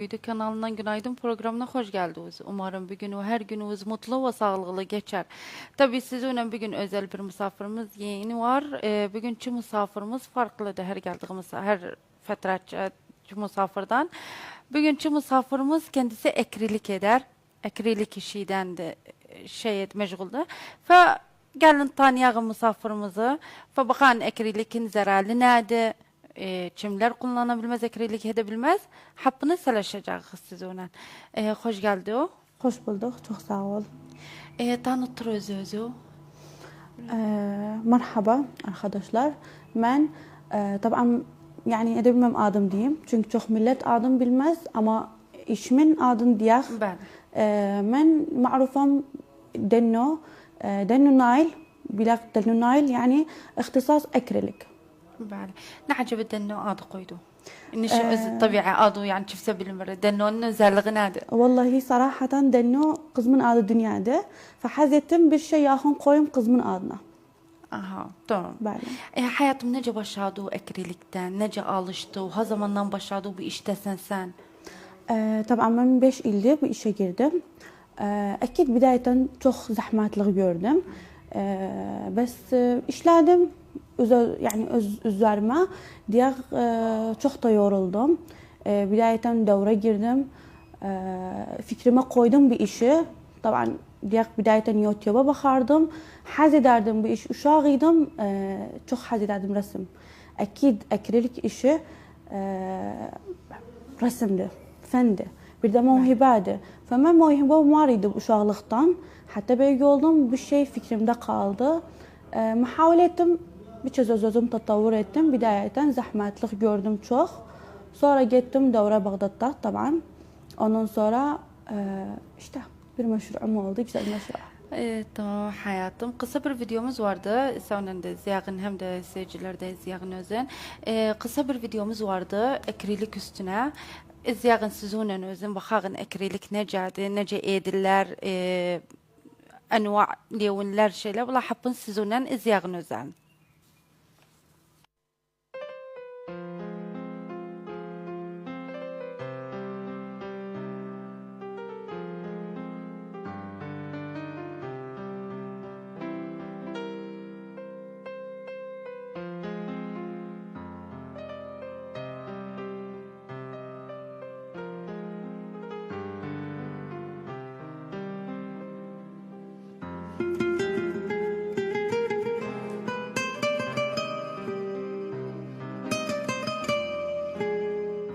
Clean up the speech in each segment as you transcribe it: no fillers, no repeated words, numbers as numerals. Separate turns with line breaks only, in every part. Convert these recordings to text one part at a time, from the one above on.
YouTube kanalından günaydın programına hoş geldiniz. Umarım bir gün ve her gününüz mutlu ve sağlıklı geçer. Tabii sizinle bir gün özel bir misafirimiz yeni var. Bugünkü misafirimiz farklıdır her geldiğimiz her fetratçı misafirden. Bugünkü misafirimiz kendisi ekrilik eder. Ekrilik işinden de meşguldür. Gelin tanıyalım misafirimizi. Bakalım ekrilikin zararı nedir? Kimler kullanabilmez, ekrilik edebilmez. Hakkını çalışacağız siz ona. Hoş geldi o.
Hoş bulduk, çok sağ ol.
Tanıtır özü.
Merhaba arkadaşlar. Ben tabii yani edebilmem adım diyeyim. Çünkü çok millet adım bilmez ama işimin adını diyek.
Ben.
Ben marufam Denno. Denno Nail. Bilak Denno Nail yani ihtisas ekrilik.
بله نعجب دنو عاد قيدو إنش الطبيعة عادو يعني شوف سبيل المرة دنو نزال غنادة
والله صراحة Denno kızımın adı dünyada. فحزتم بالشيء ياخون قويم kızımın adına.
Aha tamam.
Bəli.
Hayatım nece başladı o ekrilikten, nece alıştı, ha zamandan başladı bu iştesin sen?
طبعا ben 5 ildir bu işe girdim. Akid bidayeten çok zahmetli gördüm. Bes işledim. Yani üzerime diğer çok da yoruldum. Bidayeten devre girdim. Fikrime koydum bir işi. Tabii diğer bidayeten YouTube'a bakardım. Haz ederdim bu iş uşağıydım. Çok haz ederdim resim. Akid akrilik işi resimdi, fendi. Bir de mevhibeydi. Ben mevhibem var idi uşaqlıqdan. Hatta belki oldum bir şey fikrimde kaldı. Muhavele ettim. Bir kez özüm tatavvur ettim. Bidayeten zahmetlik gördüm çok. Sonra gittim Davra Bağdat'ta tabii. Ondan sonra işte bir meşruum oldu, güzel meşru.
Tamam hayatım. Kısa bir videomuz vardı. Sonra da Ziyag'ın hem de seyircilerde Ziyag'ın özen. Kısa bir videomuz vardı. Ekrilik üstüne. Ziyag'ın sizinle özün bakağın ekrilik necedir, nece ediller, enva liyonlar şeyler. Valla happın sizinle Ziyag'ın özen.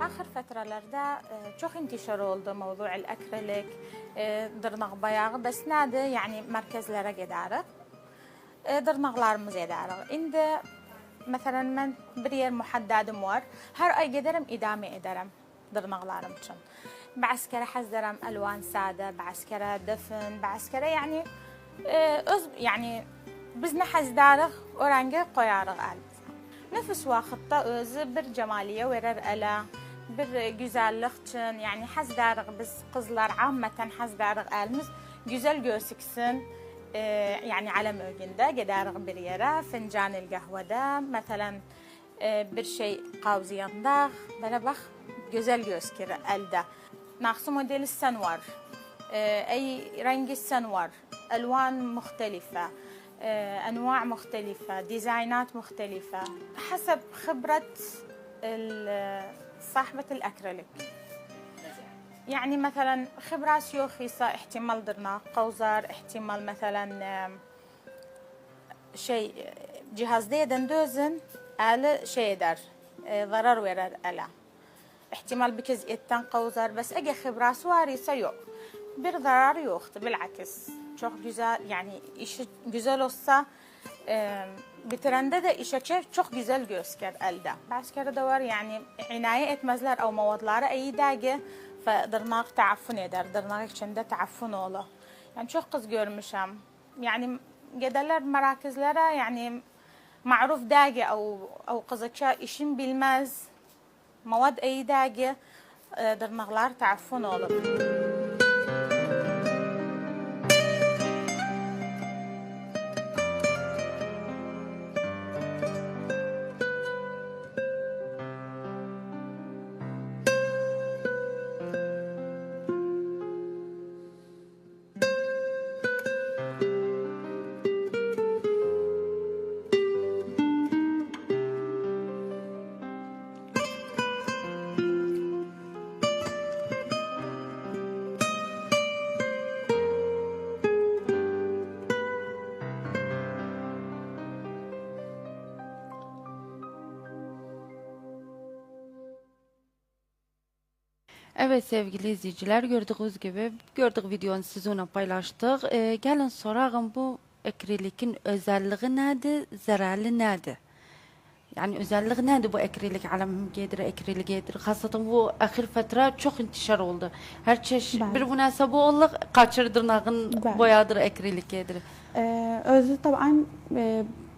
آخر فترelerde çok intişar oldu mevzu الأكريليك dırnaq bayağı bes nədir yani mərkəzlərə gedərik dırnaqlarımız edərik indi məsələn mən bir yer muhaddadım var hər ay gedərəm idame edərəm dırnaqlarım üçün بعسكرة حذرم ألوان سادة بعسكرة دفن بعسكرة يعني öz yani biz nə həzdərik o rəngə qoyarıq əlimizə nefis vaxtda özü bir cəmaliyə verər ələ bir güzellik için yani hazdarıq biz kızlar ammeten hazdarıq elimiz güzel gözüksün yani alem ögünde giderıq bir yere fincan el kahvede mesela bir şey qavziyanda böyle bak güzel gözükür elde naksı modeli sen var اي رنج السن var الوان مختلفه انواع مختلفه ديزاينات مختلفه حسب خبره صاحبة الأكريليك يعني مثلا خبرة شيوخيصة احتمال درنا قوزر احتمال مثلا شيء جهاز ديدن دوزن آل شيء در ضرر ورر ألا احتمال بكز اتن قوزر بس اجي خبرة سواريسة yok bir zarar yoktu bilakis çok güzel yani işi güzel olsa bitirende de işe çok güzel gözükür elde. Başka da var yani inaye etmezler o mevadlara iyi dergi fadırnak taaffun eder. Dırnak içinde taaffun olur. Yani çok kız görmüşüm. Yani giderler merakizlere yani maruf dergi o kızıkça işin bilmez. Mevad iyi dergi dırnaklar taaffun olur.
Evet sevgili izleyiciler, gördüğünüz gibi gördük videonu sizinle paylaştık. Gelin soralım, bu akrilikin özelliği nedir, zararlı nedir? Yani özelliği nedir bu akrilik? Alemim gedir, akrilik gedir. Hasatan bu ahir fatra çok intişar oldu. Her çeşit
Bəli.
bir münasebe oldu, kaçırdırnağın
Bəli.
boyadır, akrilik gedir.
Özü taban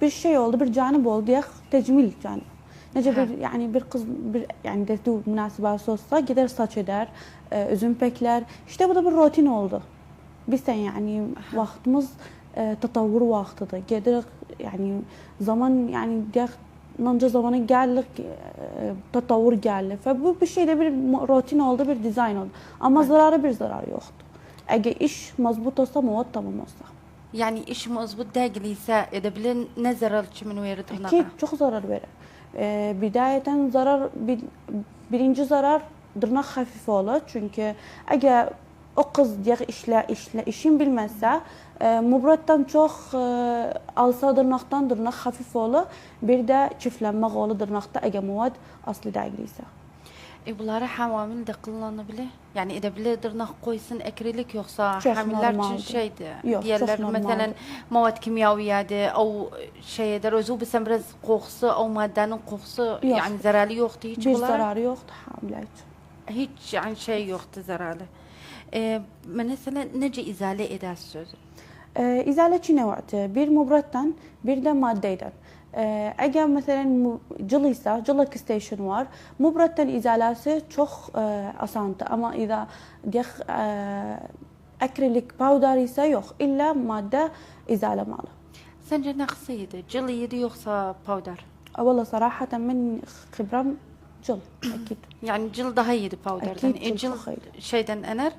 bir şey oldu, bir canib oldu ya tecmil canib. Nece bir yani bir kız bir yani de münasebası olsa gider saç eder, üzüm pekler. İşte bu da bir rutin oldu. Biz sen yani vaktimiz tatavvur vaktidir. Gider yani zaman yani diye nanca zamana geldik tatavvur geldi. Ve bu bir şeyde bir rutin oldu, bir dizayn oldu. Ama zararı bir zararı yoktu. Eğer iş mazbut olsa, muvat tamam olsa.
Yani iş muzbut değilse edebilir, ne zarar kimin verir tırnağa?
Ki çok zarar verir. Bidayeten zarar birinci zarar dırnak hafif olur. Çünkü eğer o kız diye işin bilmezse mubrattan çok alsa dırnaktan dırnak hafif olur. Bir de çiftlenmek olur dırnakta eğer muvat aslı değilse.
Bunlara hamamil de kullanabilir. Yani edebilir tırnak koysun akrilik, yoksa
Çok
hamiller için
normaldir.
şeydi.
Yok,
Diğerler
çok
mesela
normaldir.
movad kimyaviyadı, o şeydir, özü bilsem biraz kokusu, o maddenin kokusu yani zararlı yoktu hiç
Bir
bunlara.
zararı yoktu hamile için.
Hiç yani şey yoktu zararlı. Mesela nece izale eder sözü?
İzale ne vardı? Bir mubrattan, bir de maddeyden. Eğer mesela cılıysa, cıllık station var. Mubrattan izalesi çok asandı. Ama eğer diye akrilik powder ise yok. İlla madde izalemalı.
Sence nasılıydı? Cılıydı yoksa powder?
والله صراحة من خبرة جل أكيد.
Yani cıl daha iyiydi powder'dan.
Akid cıl
Cıl
daha iyiydi.
şeyden ener.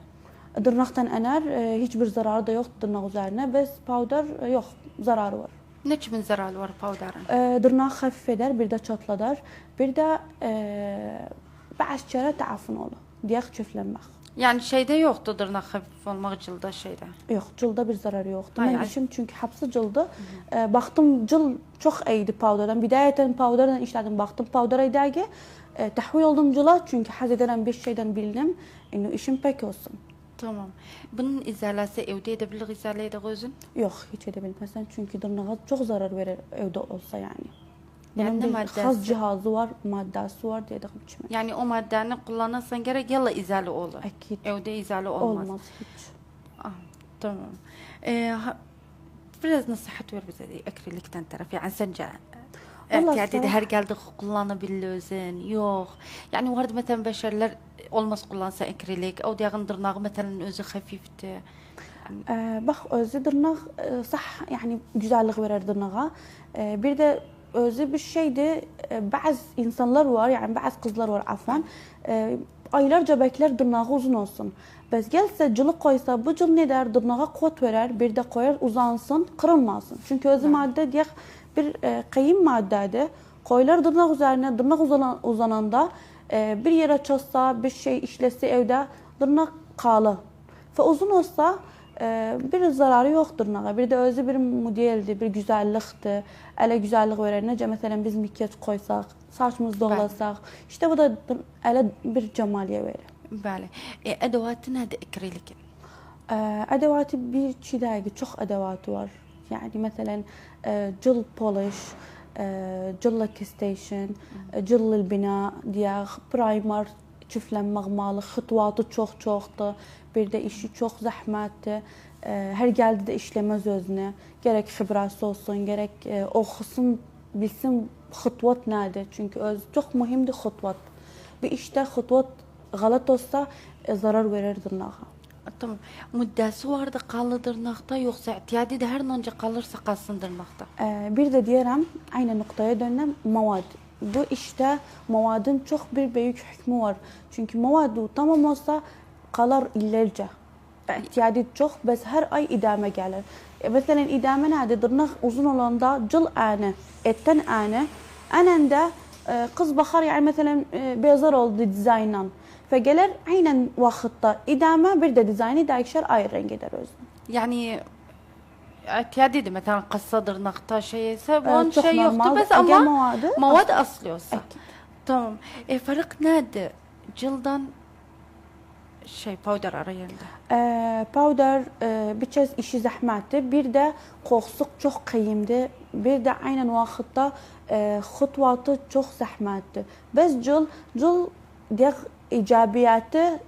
Dırnaktan ener, hiçbir zararı da yok tırnak üzerine. Bez powder yok, zararı var.
Ne kimin zararı var powder'ın?
Dırnağı hafif eder, bir de çatladar. Bir de bazı kere taafun olur. Diye çiftlenmek.
Yani şeyde yoktu tırnak hafif olmak cılda şeyde.
Yok, cılda bir zararı yoktu.
Ay,
Ben
ay.
işim çünkü hapsi cıldı. Baktım cıl çok iyiydi powder'dan. Bidayeten powder'dan işledim. Baktım powder'a idagi. Tahvil oldum cıla çünkü haz eden bir şeyden bildim. İnno işim pek olsun.
Tamam. Bunun izalesi evde edebilir, izale eder özün.
Yok, hiç edebilmezsen çünkü dırnağa çok zarar verir evde olsa yani.
Yani
Bunun
ne
bir
maddesi?
has cihazı var, maddesi var diye de biçime.
Yani o maddenin kullanırsan gerek yalla izale olur.
Akid.
Evde izale olmaz.
Olmaz hiç.
Ah, tamam. Biraz nasihat ver bize de akrilikten taraf. Yani sence
Vallahi
yani
صراحة
her geldi kullanabilir özün. Yok. Yani vardı mesela beşerler olmaz kullansa akrilik. O diğer tırnağı mesela özü hafifti.
Bak özü dırnak sah yani güzellik verir dırnağa. Bir de özü bir şeydi. Bazı insanlar var yani bazı kızlar var afan. Aylarca bekler dırnağı uzun olsun. Bes gelse cılık koysa bu cıl ne der dırnağa kot verer bir de koyar uzansın kırılmasın. Çünkü özü madde diye bir kıyım maddeydi. Koylar dırnak üzerine dırnak uzananda bir yere çözse bir şey işlese evde dırnak kalı. Ve uzun olsa bir zararı yok dırnağa. Bir de özü bir modeldi, bir güzellikti. Ele güzellik verir. Nece mesela biz makyaj koysak, saçımızı doğlasak. İşte bu da ele bir cemaliye verir.
Bəli. Edevatı nədir akrilikin?
Edevatı bir çiğdəgi çok edevatı var. Yani mesela cıl polish, cıl station, cıl bina diye primer, çiftlenmek malı, xıtvatı çoxdu. Bir de işi çok zahmetli. Her geldi de işlemez özüne. Gerek xibrası olsun, gerek okusun, bilsin xıtvat nedir. Çünkü öz çok mühimdir xıtvat. Bir işte xıtvat galat olsa zarar verir dırnağa.
Tamam. Müddəsi vardı qalı dırnaqda, yoxsa ihtiyadi de her nanca qalırsa qalsın dırnaqda?
Bir de diyelim aynı noktaya dönem mavad. Bu işte mavadın çok bir büyük hükmü var. Çünkü mavadı tamam olsa kalar illerce. İhtiyadi çok, bes her ay idame gelir. Mesela idame nedir? Dırnak uzun olanda cıl ane, etten ane. Anında kız bakar yani mesela beyazlar oldu dizayndan. Ve gelir aynen vakitte idame bir de dizaynı değişir ayrı renk eder özünü.
Yani ihtiyadi de mesela qassa dırnaqda şey ise bunun
çok
şey yoktu
normaldir.
bes ama
Mavad
mavad aslı olsa.
Akid.
Tamam. Fark nədir? Cıldan şey powder arayında?
Powder bir kez işi zahmetli, bir de kokusu çok kıyımdı, bir de aynen vakitte hutvatı çok zahmetli. Biz cıl diye icabiyatı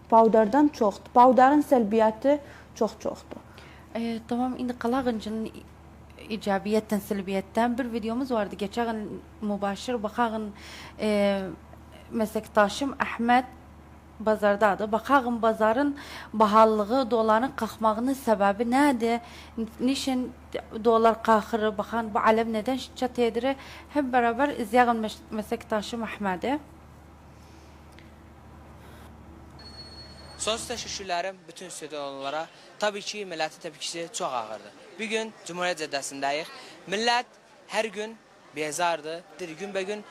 powderdan çoktu. Powderın selbiyatı çoktu.
Tamam, indi qalağıncının icabiyetten, selbiyetten bir videomuz vardı. Geçen mübaşir bakağın meslektaşım Ahmet bazardadır. Bakağın bazarın bahallığı, doların qalxmağının səbəbi nədir? Niçin dolar qalxır? Baxan bu alem neden çat edir? Hep beraber izleyen meslektaşım Ahmet'i.
Sonsuz təşəkkürlərim bütün stüdyolara. Tabii ki, millətin təpkisi çox ağırdır. Bir gün Cumhuriyet Caddəsindəyik. Millət hər gün bezardır. Gün-bə-gün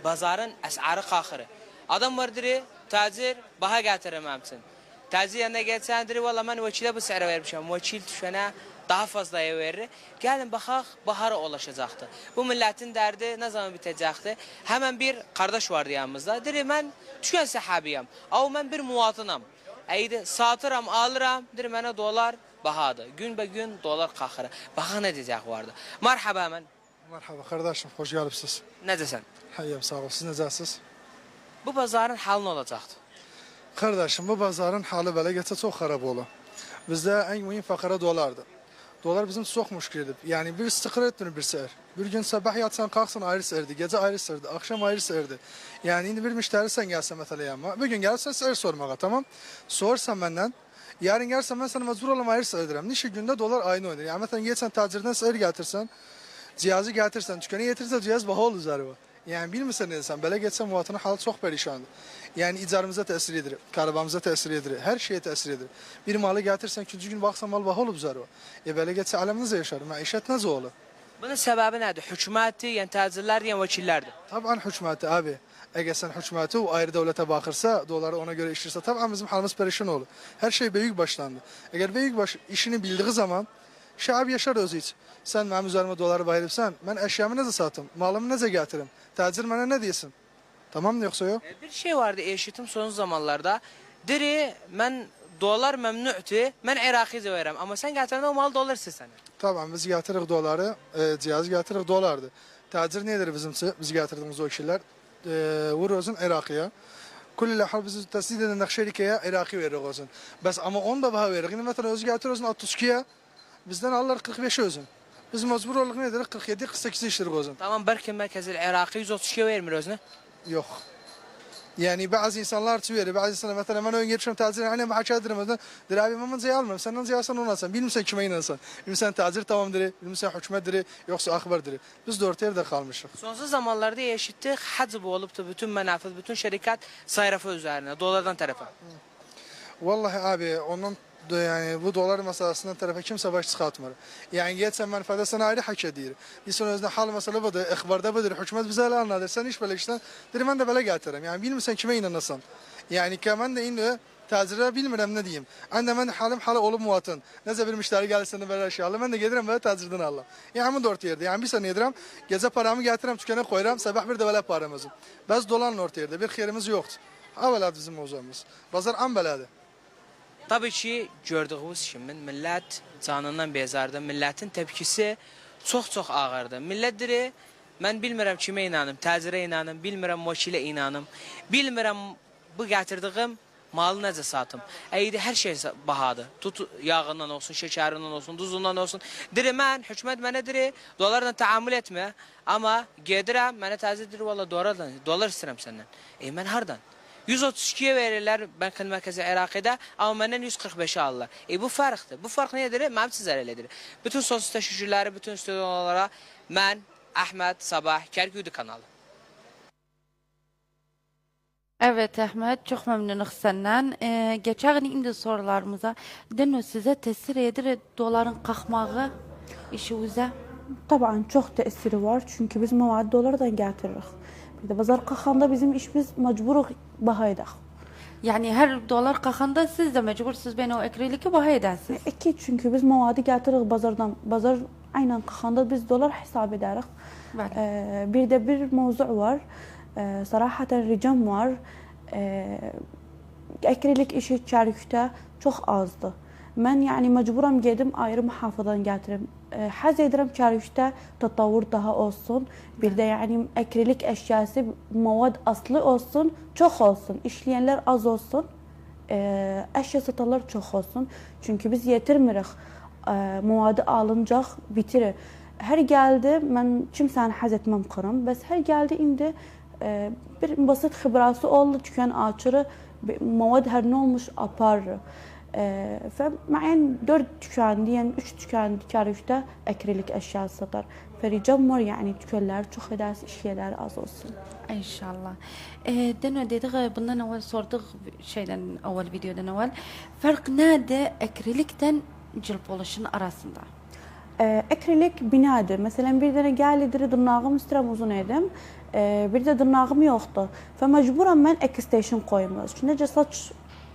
bazarın əsarı qalxır. Adam var diri, tacir baha gətirir məmçin. Tacir yanına gəlsən diri, valla mən vəkilə bu sərə vermişəm. Vəkil düşənə daha fazlaya verir. Gəlin baxaq, baharı ulaşacaqdır. Bu millətin dərdi nə zaman bitəcəkdir? Həmən bir qardaş vardı yanımızda. Diri, mən tükən səhabiyəm. Ama mən bir muvatınam. Əydi, satıram, alıram. Diri, mənə dolar bahadır. Gün-bə-gün dolar qalxır. Baxa nə deyəcək vardı. Merhaba mən.
Merhaba kardeşim, hoş geldiniz.
Necəsən?
Hayyəm, sağ ol. Siz necəsiniz?
Bu bazarın halı nə olacaqdır?
Kardeşim, bu bazarın halı belə geçsə çox xarab olur. Bizdə ən mühim fəqərə dolardır. Dolar bizim çox müşkildir. Yani bir sıxır etmir bir səhər. Bir gün sabah yatsan, qalxsan ayrı səhərdir, gecə ayrı səhərdir, akşam ayrı səhərdir. Yani indi bir müştərisən gəlsə məsələ yanıma. Bir gün gəlsən səhər sormağa, tamam? Sorsan məndən, yarın gəlsən mən sənə məcbur olam ayrı səhər edirəm. Nişi gündə dolar aynı oynayır. Yani məsələn, gəlsən tacirdən səhər gətirsən, cihazı gətirsən, tükəni yetirsən, cihaz baha olur zərvə. Yani bilmirsən nə desən, belə getsən muhatının halı çox pərişandır. Yani icarımıza təsir edir, karabamıza təsir edir, hər şeyə təsir edir. Bir malı gətirsən, ikinci gün baxsan mal baha olub zərvə. Belə getsə aləm necə yaşar, məişət necə olur?
Bunun səbəbi nədir? Hökumətdir, yəni tacirlər, yəni vəkillərdir.
Tabii hökuməti abi. Əgər sən hökuməti o ayrı dövlətə baxırsa, doları ona görə işlirsə, tabii bizim halımız pərişan olur. Hər şey böyük başlandı. Əgər böyük baş işini bildiği zaman şəab yaşar özü için. Sən mənim üzərimə doları bayırıbsan, mən əşyamı necə satım, malımı necə gətirim? Tacir mənə nə desin? Tamam mı yoksa yok?
Bir şey vardı eşitim son zamanlarda. Diri, mən dolar məmnu'tu, mən Iraqicə verirəm. Amma sən gətirəndə o mal dolar istəsən.
Tamam, biz gətiririk doları, cihazı gətiririk dolardır. Tacir nedir bizimsi? Biz gətirdiğimiz o kişiler vuruyorsun Iraqiyə. Kulli hal bizi təsdid edən şirkəyə Iraqi veririk olsun. Bəs amma onu da baha veririk. Yine mesela özü gətiriyorsun 62'ye, bizden alırlar 45 özün. Biz mecbur oluq ne edirik? 47-48 işlirik olsun.
Tamam, belki mərkəzi Iraqi 132'ye vermir özünü.
Yok. Yani bazı insanlar verir, bazı insanlar mesela ben ön geçiyorum tacir, hani mahkâ ederim özden, der abi ben zey almam, senden zey alsan onu alsan, bilmirsen kime inansan, bilmirsen tacir tamam deri, bilmirsen hükümet deri, yoksa akbar deri. Biz de orta yerde kalmışız.
Sonsuz zamanlarda eşittik, hacb olup da bütün menafız, bütün şirket sayrafı üzerine, dolardan tarafa.
Vallahi abi onun yani bu dolar meselesinden tarafa kimse baş çıkartmıyor. Yani geçsen menfaatı sana ayrı hak ediyor. Bir sonra özden hal mesele budur, ikhbarda budur, hükümet bize öyle anladır. Sen iş böyle işte, derim ben de böyle getiririm. Yani bilmirsen kime inanırsan. Yani kemen de indi tacirler bilmirəm ne diyeyim. Anda ben halim hala olup muvatın. Nece bir müşteri gelirse de böyle şey alır. Ben de gelirim böyle tacirden alırım. Yani bu dört yerde. Yani bir sene yedirəm, gece paramı getiririm, tükene koyuram, sabah bir de böyle paramızı. Biz dolanın orta yerde, bir xeyrimiz yoktu. Avvela bizim mevzumuz. Bazar an belədir.
Tabii ki, gördüğümüz kimi millət canından bezardı. Millətin təpkisi çox-çox ağırdı. Millətdir, mən bilmirəm kimə inanım, təcirə inanım, bilmirəm vəkilə inanım, bilmirəm bu gətirdiyim malı necə satım. Əydi hər şey bahadır. Tut yağından olsun, şəkərindən olsun, duzundan olsun. Diri mən, hökumət mənə diri, dolarla təamül etmə. Amma gedirəm, mənə təcir diri, valla dolar istəyirəm səndən. Mən hardan? 132'ye verirler Bankın Mərkəzi Iraqidə, amma məndən 145'e alırlar. Bu farqdır. Bu farq nədir? Mənim sizlər elədir. Bütün sonsuz təşəkkürləri, bütün stüdyolara mən, Ahmet, Sabah, Kərgüdü kanalı.
Evet Ahmet, çok memnunum senden. Geçen indi sorularımıza. Deno size tesir edir doların qalxmağı işinizə?
Tabii çok tesiri var çünkü biz mavad dolardan getiririk. Bir de bazar qalxanda bizim işimiz mecburuk baha edək.
Yani her dolar qalxanda siz de mecbursunuz beni o ekriliki baha edəsiniz.
İki çünkü biz mavadı getiririk bazardan. Bazar aynen qalxanda biz dolar hesap edərik. Bir de bir mevzu var. Sarahaten ricam var. akrilik işi Çərkükdə çox azdır. Mən yəni məcburam gedim ayrı mühafizədən gətirim. Həz edirəm Çərkükdə tatavvur daha olsun. Bir də yəni akrilik əşyası mavad aslı olsun, çox olsun. İşləyənlər az olsun. Əşya satanlar çox olsun. Çünki biz yetirmirik. Mavadı alıncaq bitirir. Hər gəldi, mən kimsəni həz etməm qırım. Bəs hər gəldi indi bir basit xibrası oldu, dükkan açırı, mavad hər nə olmuş aparır. فمعين 4 dükkan diyen 3 dükkan Çərkükdə akrilik əşya satar. Ricam var yani dükkanlar çox edəsi işyerler az olsun.
İnşallah. Deno dedik bundan evvel sorduk şeyden evvel videodan evvel. Fark nerede akrilikten cilp oluşun arasında?
Akrilik binadır. Mesela bir tane gəlidir dırnağım istirəm uzun edim. Bir de dırnağım yoxdur. Və məcburam mən extension koyum. Çünki necə saç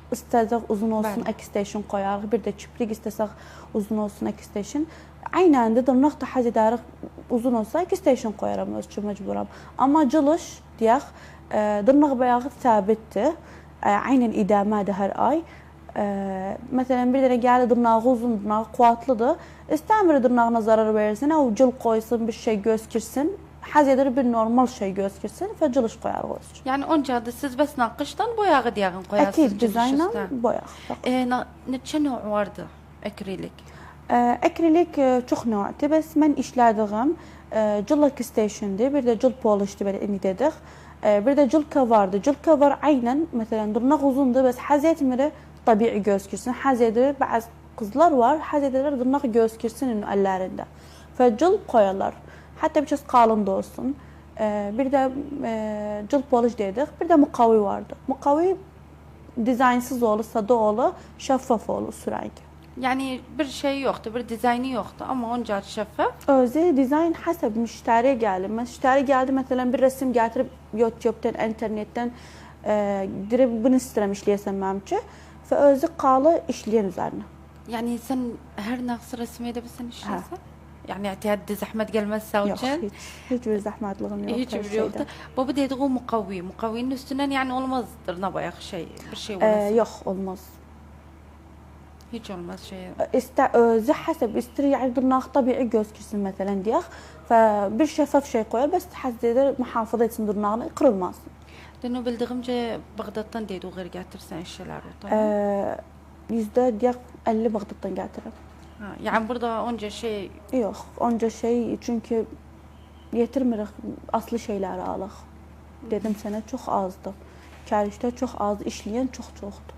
istəsək uzun olsun, extension qoyarıq. Bir də kiprik istəsək uzun olsun, extension. Aynı anda dırnaq da həz edərik uzun olsa, extension qoyaram öz üçün məcburam. Amma cılış deyək, dırnaq bayağı sabitdir. Aynən idamədir hər ay. Məsələn, bir dənə gəlir dırnağı uzun, dırnağı quvvatlıdır. İstəmir dırnağına zarar versin, o cıl qoysun, bir şey gözkirsin. Həz edir bir normal şey gözkirsin və cılış qoyarıq öz üçün.
Yani onca da siz bəs nakıştan boyağı diyağın koyarsınız.
Akil dizaynla boyaq.
Neçə növ vardı akrilik?
Akrilik çox növdür. Bəs mən işlədiyim cıl extensiondir, bir də cıl polishdir belə indi dedik. Bir də cıl coverdir. Cıl cover aynən, məsələn, dırnaq uzundur, bəs həz etmir təbii gözkirsin. Həz edir, bəzi qızlar var, həz edirlər dırnaq gözkirsin əllərində. Və cıl qoyarlar. Hatta bir qalın da olsun. Bir də cıl polish dedik. Bir də muqavi vardı. Muqavi dizaynsız olur, sada olur, şəffaf olur sürəngi.
Yani bir şey yoktu, bir dizaynı yoktu ama onca şeffaf.
Özü dizayn həsəb müştəriyə gəlir. Müştəri gəldi, məsələn, bir rəsm gətirib YouTube-dan, internetdən dirib bunu istəyirəm işləyəsən mənim üçün və özü qalı işləyən üzərinə.
Yani sen her naqsı resmi edebilirsin işlersen? Yani ehtiyatda zahmet gelmezse
Yox,
için.
heç bir zəhmətliyim yox.
Hiç bir yoktu. Baba dedi o mukavvi. Mukavvinin üstünden yani olmazdır ne bayağı şey, bir şey olmaz.
Yox, olmaz.
Hiç olmaz şey.
Özü həsəb istir, yəni dırnaq təbii gözkirsin məsələn deyək və bir şəffaf şey qoyar, bəs həzz edir, mühafizə etsin dırnağını, qırılmasın.
Dönü bildiğimce Bağdat'tan dedi o geri getirsen şeyler o.
Yüzdə deyək 50 Bağdatdan gətirirəm.
Yani burada onca şey...
Yox, onca şey çünki yetirmirik aslı şeyləri alıq. Dedim sənə çox azdır. Çərkükdə çox az, işləyən çoxdur.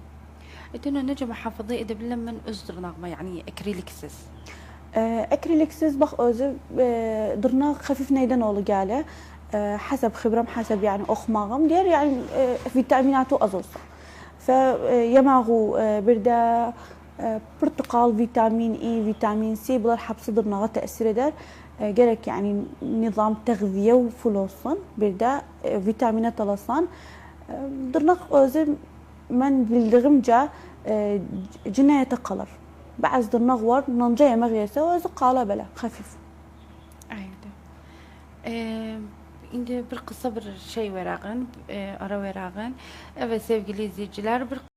Dönü necə mühafizə edebilirəm mən öz dırnağıma, yani akriliksiz?
Akriliksiz, bax özü dırnaq xəfif neydən olur gəlir? Həsəb xibram, həsəb yəni oxumağım deyir, yəni vitaminatı az olsun. Və yeməğu bir də portakal, vitamin E, vitamin C bunlar hepsi dırnağa təsir edər. Gerek yani nizam təğziyə full olsun, bir də vitaminat alasan. Dırnaq özü mən bildiyimcə cinayətə qalır. Bəzi dırnaq var, nanca yemək yesə özü qala belə, xəfif.
Aynen. Şimdi bir kısa bir şey verağın, ara verağın. Evet sevgili izleyiciler, bir